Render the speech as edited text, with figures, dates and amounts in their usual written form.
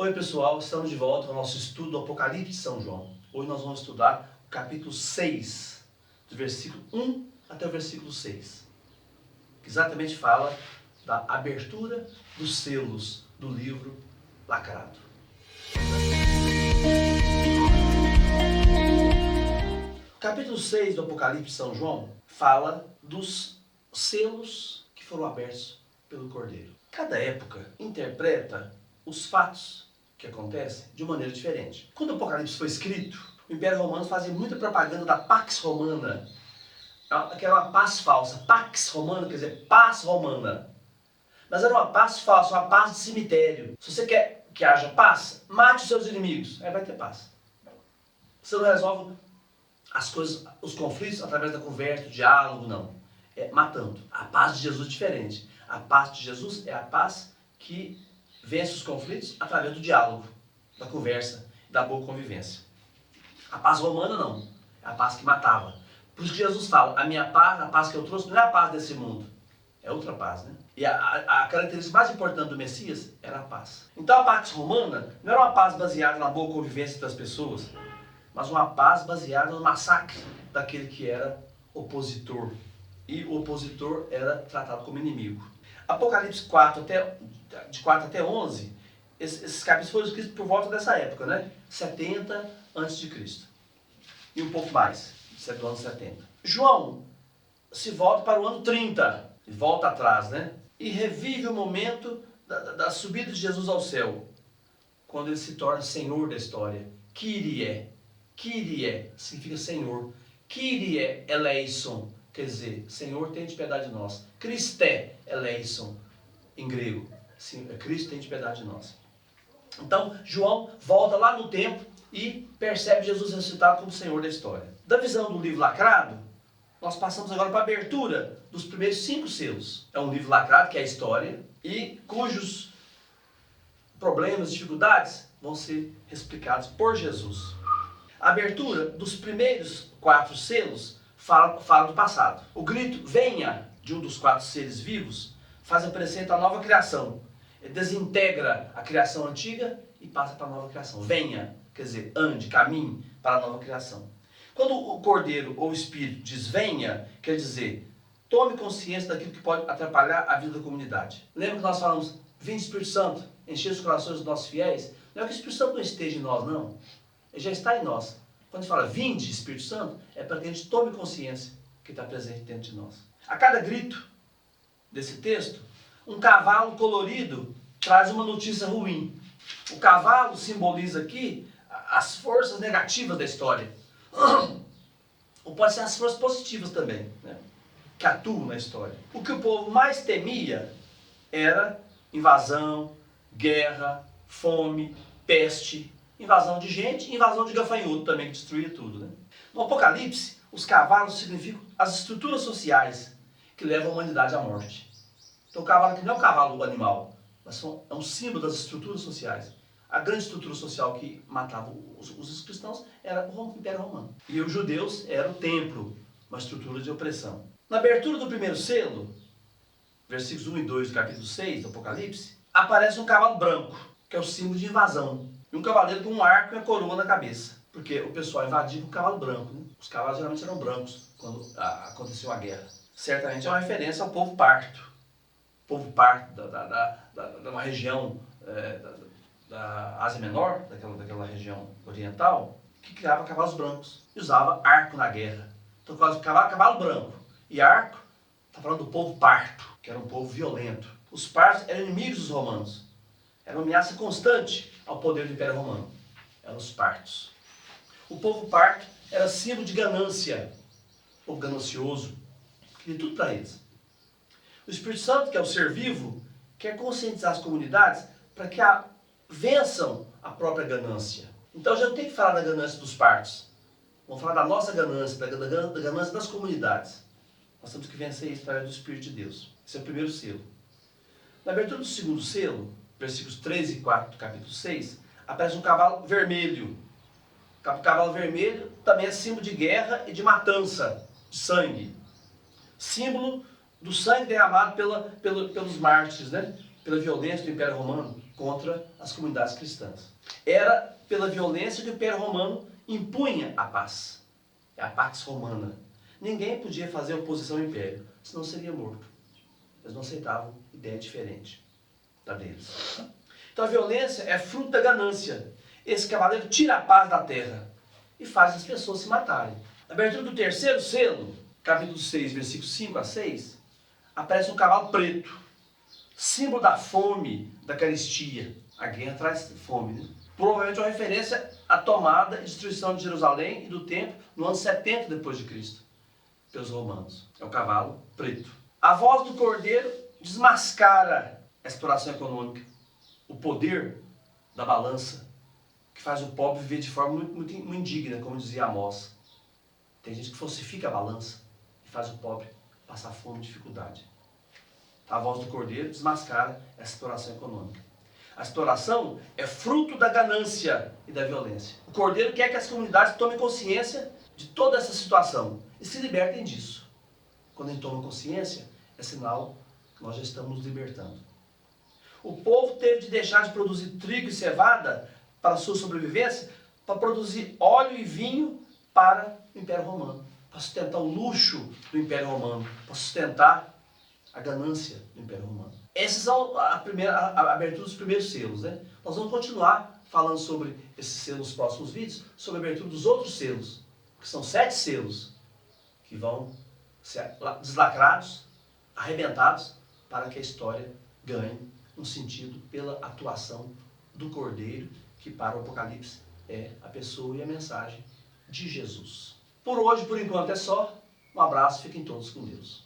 Oi pessoal, estamos de volta ao nosso estudo do Apocalipse de São João. Hoje nós vamos estudar o capítulo 6, do versículo 1 até o versículo 6, que exatamente fala da abertura dos selos do livro lacrado. O capítulo 6 do Apocalipse de São João fala dos selos que foram abertos pelo Cordeiro. Cada época interpreta os fatos que acontecem de uma maneira diferente. Quando o Apocalipse foi escrito, o Império Romano fazia muita propaganda da Pax Romana, que era uma paz falsa. Pax Romana quer dizer paz romana. Mas era uma paz falsa, uma paz de cemitério. Se você quer que haja paz, mate os seus inimigos, aí vai ter paz. Você não resolve as coisas, os conflitos através da conversa, do diálogo, não. É matando. A paz de Jesus é diferente. A paz de Jesus é a paz que vence os conflitos através do diálogo, da conversa, da boa convivência. A paz romana não, é a paz que matava. Por isso que Jesus fala, a paz que eu trouxe não é a paz desse mundo, é outra paz, né? E a característica mais importante do Messias era a paz. Então a Pax Romana não era uma paz baseada na boa convivência das pessoas, mas uma paz baseada no massacre daquele que era opositor. E o opositor era tratado como inimigo. Apocalipse 4 de 4 até 11, esses capítulos foram escritos por volta dessa época, né? 70 a.C. E um pouco mais, do ano 70. João se volta para o ano 30, volta atrás, né? E revive o momento da subida de Jesus ao céu, quando ele se torna Senhor da história. Kyrie significa Senhor. Kyrie eleison, quer dizer, Senhor, tem de piedade de nós. Christe eleison, em grego. Cristo tem de piedade de nós. Então, João volta lá no tempo e percebe Jesus ressuscitado como Senhor da história. Da visão do livro lacrado, nós passamos agora para a abertura dos primeiros 5 selos. É um livro lacrado, que é a história, e cujos problemas, dificuldades vão ser explicados por Jesus. A abertura dos primeiros 4 selos fala do passado. O grito venha de um dos 4 seres vivos faz aparecer a nova criação. Ele desintegra a criação antiga e passa para a nova criação. Venha, quer dizer, ande, caminhe para a nova criação. Quando o Cordeiro ou o Espírito diz venha, quer dizer, tome consciência daquilo que pode atrapalhar a vida da comunidade. Lembra que nós falamos, vinde Espírito Santo, encher os corações dos nossos fiéis? Não é que o Espírito Santo não esteja em nós, não. Ele já está em nós. Quando a gente fala vinde Espírito Santo, é para que a gente tome consciência que está presente dentro de nós. A cada grito desse texto, um cavalo colorido traz uma notícia ruim. O cavalo simboliza aqui as forças negativas da história. Ou pode ser as forças positivas também, né, que atuam na história. O que o povo mais temia era invasão, guerra, fome, peste, invasão de gente e invasão de gafanhoto também, que destruía tudo, né? No Apocalipse, os cavalos significam as estruturas sociais que levam a humanidade à morte. Então o cavalo aqui não é um cavalo animal, mas é um símbolo das estruturas sociais. A grande estrutura social que matava os cristãos era o Império Romano. E os judeus eram o templo, uma estrutura de opressão. Na abertura do primeiro selo, versículos 1 e 2 do capítulo 6 do Apocalipse, aparece um cavalo branco, que é o símbolo de invasão. E um cavaleiro com um arco e a coroa na cabeça. Porque o pessoal invadia com um cavalo branco, né? Os cavalos geralmente eram brancos quando aconteceu a guerra. Certamente é uma referência ao povo parto. O povo parto de uma região da Ásia Menor, daquela região oriental, que criava cavalos brancos e usava arco na guerra. Então, cavalo branco e arco, está falando do povo parto, que era um povo violento. Os partos eram inimigos dos romanos. Era uma ameaça constante ao poder do Império Romano. Eram os partos. O povo parto era símbolo de ganância. O povo ganancioso. Queria tudo para eles. O Espírito Santo, que é o ser vivo, quer conscientizar as comunidades para que vençam a própria ganância. Então já não tem que falar da ganância dos partos. Vamos falar da nossa ganância, da ganância das comunidades. Nós temos que vencer isso através do Espírito de Deus. Esse é o primeiro selo. Na abertura do segundo selo, versículos 3 e 4 do capítulo 6, aparece um cavalo vermelho. O cavalo vermelho também é símbolo de guerra e de matança, de sangue. Símbolo do sangue derramado pelos mártires, né? Pela violência do Império Romano contra as comunidades cristãs. Era pela violência que o Império Romano impunha a paz. É a Pax Romana. Ninguém podia fazer oposição ao Império, senão seria morto. Eles não aceitavam ideia diferente da deles. Então a violência é fruto da ganância. Esse cavaleiro tira a paz da terra e faz as pessoas se matarem. Na abertura do terceiro selo, capítulo 6, versículos 5 a 6, aparece um cavalo preto, símbolo da fome, da carestia. A guerra traz fome, né? Provavelmente uma referência à tomada e destruição de Jerusalém e do templo no ano 70 depois de Cristo, pelos romanos. É o cavalo preto. A voz do cordeiro desmascara a exploração econômica, o poder da balança, que faz o pobre viver de forma muito indigna, como dizia Amós. Tem gente que falsifica a balança e faz o pobre passar fome e dificuldade. A voz do cordeiro desmascara essa exploração econômica. A exploração é fruto da ganância e da violência. O cordeiro quer que as comunidades tomem consciência de toda essa situação e se libertem disso. Quando a gente toma consciência, é sinal que nós já estamos nos libertando. O povo teve de deixar de produzir trigo e cevada para a sua sobrevivência, para produzir óleo e vinho para o Império Romano, para sustentar o luxo do Império Romano, para sustentar a ganância do Império Romano. Essas são a abertura dos primeiros selos, né? Nós vamos continuar falando sobre esses selos nos próximos vídeos, sobre a abertura dos outros selos, que são 7 selos, que vão ser deslacrados, arrebentados, para que a história ganhe um sentido pela atuação do Cordeiro, que para o Apocalipse é a pessoa e a mensagem de Jesus. Por hoje, por enquanto é só. Um abraço, fiquem todos com Deus.